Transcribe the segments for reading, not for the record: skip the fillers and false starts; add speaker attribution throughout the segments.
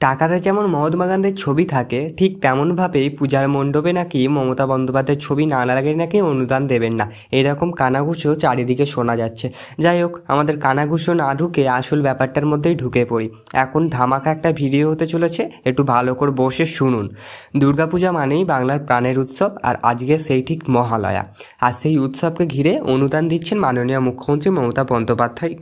Speaker 1: টাকাতে যেমন মহাত্মা গান্ধীর ছবি থাকে, ঠিক তেমনভাবেই পূজার মণ্ডপে নাকি মমতা বন্দ্যোপাধ্যায়ের ছবি না লাগলে নাকি অনুদান দেবেন না, এরকম কানাঘুষো চারিদিকে শোনা যাচ্ছে। যাই হোক, আমাদের কানাঘুষো না ঢুকে আসল ব্যাপারটার মধ্যেই ঢুকে পড়ি। এখন ধামাকা একটা ভিডিও হতে চলেছে, একটু ভালো করে বসে শুনুন। দুর্গাপূজা মানেই বাংলার প্রাণের উৎসব, আর আজকে সেই ঠিক মহালয়া। আর সেই উৎসবকে ঘিরে অনুদান দিচ্ছেন মাননীয় মুখ্যমন্ত্রী মমতা বন্দ্যোপাধ্যায়।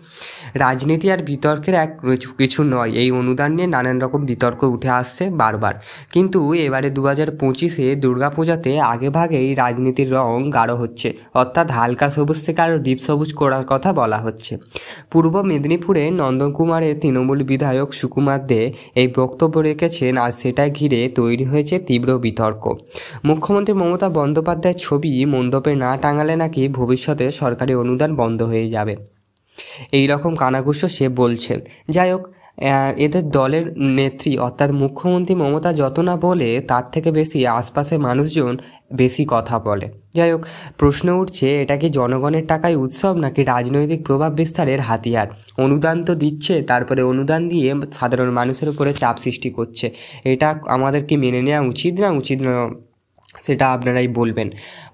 Speaker 1: রাজনীতি আর বিতর্কের এক কিছু নয়, এই অনুদান নিয়ে নানান রকম বিতর্ক উঠে আসছে বারবার। কিন্তু এবারে 2025-এ দুর্গাপূজাতে আগেভাগেই রাজনীতির রং গাঢ় হচ্ছে, অর্থাৎ হালকা সবুজ থেকে আরও ডিপ সবুজ করার কথা বলা হচ্ছে। পূর্ব মেদিনীপুরে নন্দকুমারের তৃণমূল বিধায়ক সুকুমার দে এই বক্তব্য রেখেছেন, আর সেটা ঘিরে তৈরি হয়েছে তীব্র বিতর্ক। মুখ্যমন্ত্রী মমতা বন্দ্যোপাধ্যায়ের ছবি মণ্ডপে না টাঙালে নাকি ভবিষ্যতে সরকারি অনুদান বন্ধ হয়ে যাবে, এই রকম কানাঘুষো সে বলছেন। যাই হোক, এদের দলের নেত্রী অর্থাৎ মুখ্যমন্ত্রী মমতা যত না বলে, তার থেকে বেশি আশপাশের মানুষজন বেশি কথা বলে। যাই হোক, প্রশ্ন উঠছে, এটা কি জনগণের টাকায় উৎসব নাকি রাজনৈতিক প্রভাব বিস্তারের হাতিয়ার? অনুদান তো দিচ্ছে, তারপরে অনুদান দিয়ে সাধারণ মানুষের উপরে চাপ সৃষ্টি করছে। এটা আমাদের কি মেনে নেওয়া উচিত না উচিত না, সেটা আপনারাই বলবেন।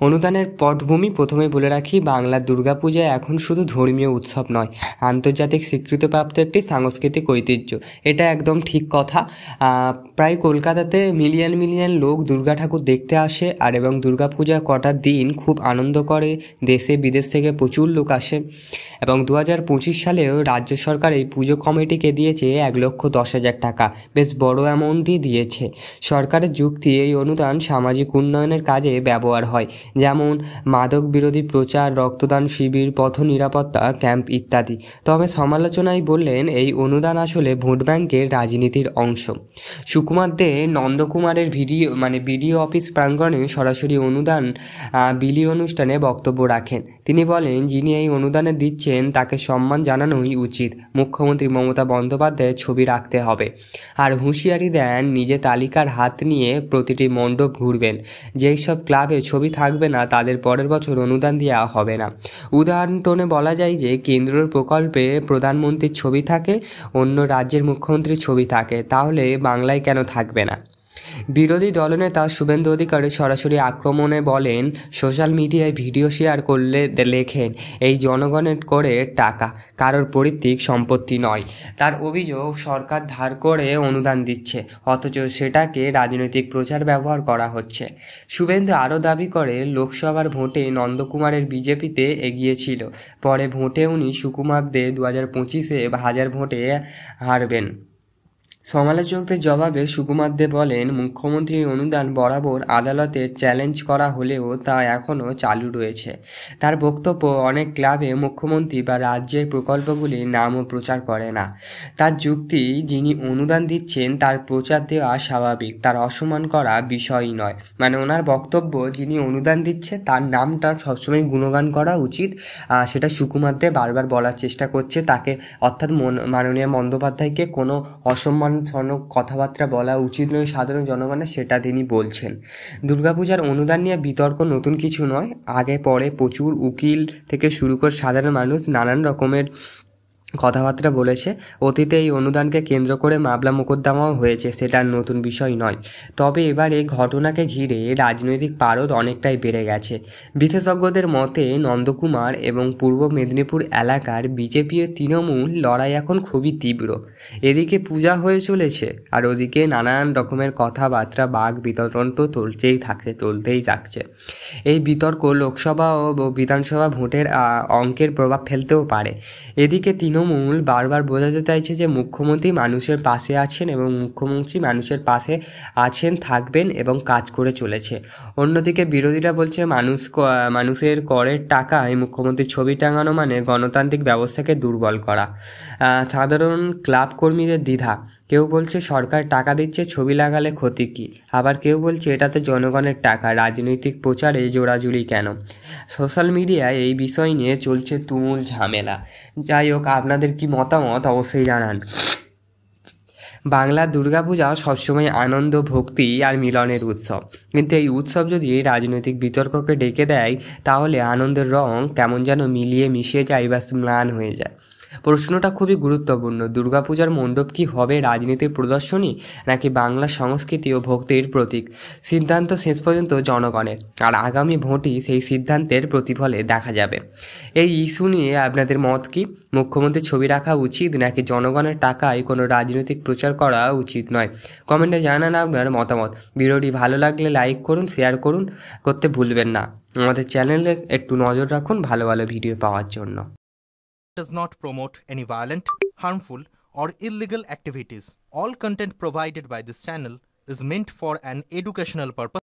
Speaker 1: অনুদানের পটভূমি প্রথমে বলে রাখি, বাংলার দুর্গাপূজা এখন শুধু ধর্মীয় উৎসব নয়, আন্তর্জাতিক স্বীকৃতিপ্রাপ্ত একটি সাংস্কৃতিক ঐতিহ্য। এটা একদম ঠিক কথা। প্রায় কলকাতাতে মিলিয়ন মিলিয়ন লোক দুর্গা ঠাকুর দেখতে আসে, আর এবং দুর্গাপূজা কটার দিন খুব আনন্দ করে, দেশে বিদেশ থেকে প্রচুর লোক আসে। এবং 2025 সালেও রাজ্য সরকার এই পুজো কমিটিকে দিয়েছে 1,10,000 টাকা, বেশ বড় অ্যামাউন্টই দিয়েছে। সরকারের যুক্তি, এই অনুদান সামাজিক উন্নয়নের কাজে ব্যবহার হয়, যেমন মাদক বিরোধী প্রচার, রক্তদান শিবির, পথ নিরাপত্তা ক্যাম্প ইত্যাদি। তবে সমালোচনায় বললেন, এই অনুদান আসলে ভোট ব্যাংকের রাজনীতির অংশ। সুকুমার দে নন্দকুমারের বিডিও অফিস প্রাঙ্গণে সরাসরি অনুদান বিলি অনুষ্ঠানে বক্তব্য রাখেন। তিনি বলেন, যিনি এই অনুদানে দিচ্ছেন তাকে সম্মান জানানোই উচিত। মুখ্যমন্ত্রী মমতা বন্দ্যোপাধ্যায়ের ছবি রাখতে হবে। আর হুঁশিয়ারি দেন, নিজে তালিকার হাত নিয়ে প্রতিটি মণ্ডপ ঘুরবেন। যেই সব ক্লাবে ছবি থাকবে না, তাদের পরের বছর অনুদান দেওয়া হবে না। উদাহরণ টোনে বলা যায় যে, কেন্দ্রের প্রকল্পে প্রধানমন্ত্রীর ছবি থাকে, অন্য রাজ্যের মুখ্যমন্ত্রীর ছবি থাকে, তাহলে বাংলায় কেন থাকবে না? বিরোধী দলনেতা শুভেন্দু অধিকারী সরাসরি আক্রমণে বলেন, সোশ্যাল মিডিয়ায় ভিডিও শেয়ার করলে লেখেন, এই জনগণের করে টাকা, কারোর পৈতৃক সম্পত্তি নয়। তার অভিযোগ, সরকার ধার করে অনুদান দিচ্ছে, অথচ সেটাকে রাজনৈতিক প্রচার ব্যবহার করা হচ্ছে। শুভেন্দু আরও দাবি করে, লোকসভার ভোটে নন্দকুমারের বিজেপিতে এগিয়েছিল, পরে ভোটে উনি সুকুমার দে 2025-এ 1000 ভোটে হারবেন। সমালোচকদের জবাবে সুকুমার দে বলেন, মুখ্যমন্ত্রীর অনুদান বরাবর আদালতে চ্যালেঞ্জ করা হলেও তা এখনও চালু রয়েছে। তার বক্তব্য, অনেক ক্লাবে মুখ্যমন্ত্রী বা রাজ্যের প্রকল্পগুলির নামও প্রচার করে না। তার যুক্তি, যিনি অনুদান দিচ্ছেন তার প্রচার দেওয়া স্বাভাবিক, তার অসম্মান করা বিষয়ই নয়। মানে ওনার বক্তব্য, যিনি অনুদান দিচ্ছে তার নামটা সবসময় গুণগান করা উচিত, সেটা সুকুমার দে বারবার বলার চেষ্টা করছে তাকে, অর্থাৎ মাননীয় বন্দ্যোপাধ্যায়কে কোনো অসম্মান কথাবার্তা বলা উচিত নয় সাধারণ জনগণের, সেটা তিনি বলছেন। দুর্গাপূজার অনুদান নিয়ে বিতর্ক নতুন কিছু নয়, আগে পরে প্রচুর উকিল থেকে শুরু করে সাধারণ মানুষ নানান রকমের কথাবার্তা বলেছে। অতীতে এই অনুদানকে কেন্দ্র করে মামলা মোকদ্দমাও হয়েছে, সেটা নতুন বিষয় নয়। তবে এবারে ঘটনাকে ঘিরে রাজনৈতিক পারদ অনেকটাই বেড়ে গেছে। বিশেষজ্ঞদের মতে, নন্দকুমার এবং পূর্ব মেদিনীপুর এলাকার বিজেপি ও তৃণমূল লড়াই এখন খুবই তীব্র। এদিকে পূজা হয়ে চলেছে, আর ওদিকে নানান রকমের কথাবার্তা, বাক বিতরণ তো চলতেই থাকছে। এই বিতর্ক লোকসভা ও বিধানসভা ভোটের অঙ্কের প্রভাব ফেলতেও পারে। এদিকে তৃণমূল বারবার বোঝাতে চাইছে যে মুখ্যমন্ত্রী মানুষের পাশে আছেন, এবং মুখ্যমন্ত্রী মানুষের পাশে আছেন, থাকবেন এবং কাজ করে চলেছে। অন্যদিকে বিরোধীরা বলছে, মানুষের করের টাকায় মুখ্যমন্ত্রীর ছবি টাঙানো মানে গণতান্ত্রিক ব্যবস্থাকে দুর্বল করা। সাধারণ ক্লাব কর্মীদের দ্বিধা, কেউ বলছে সরকার টাকা দিচ্ছে, ছবি লাগালে ক্ষতি কী? আবার কেউ বলছে এটা তো জনগণের টাকা, রাজনৈতিক প্রচারে জোড়াজুড়ি কেন? সোশ্যাল মিডিয়ায় এই বিষয় নিয়ে চলছে তুমুল ঝামেলা। যাই হোক, আপনাদের কি মতামত অবশ্যই জানান। বাংলার দুর্গাপূজা সবসময় আনন্দ, ভক্তি আর মিলনের উৎসব, কিন্তু এই উৎসব যদি রাজনৈতিক বিতর্ককে ডেকে দেয়, তাহলে আনন্দের রং কেমন যেন মিলিয়ে মিশিয়ে যায় বা ম্লান হয়ে যায়। প্রশ্নটা খুবই গুরুত্বপূর্ণ। দুর্গাপূজার মণ্ডপ কি হবে রাজনীতির প্রদর্শনী নাকি বাংলা সংস্কৃতি ও ভক্তির প্রতীক? সিদ্ধান্ত শেষ পর্যন্ত জনগণের, আর আগামী ভোটই সেই সিদ্ধান্তের প্রতিফলে দেখা যাবে। এই ইস্যু নিয়ে আপনাদের মত কি? মুখ্যমন্ত্রীর ছবি রাখা উচিত নাকি জনগণের টাকায় কোনো রাজনৈতিক প্রচার করা উচিত নয়? কমেন্টে জানান আপনার মতামত। ভিডিওটি ভালো লাগলে লাইক করুন, শেয়ার করতে ভুলবেন না। আমাদের চ্যানেলে একটু নজর রাখুন ভালো ভালো ভিডিও পাওয়ার জন্য।
Speaker 2: Does not promote any violent, harmful, or illegal activities. All content provided by this channel is meant for an educational purpose.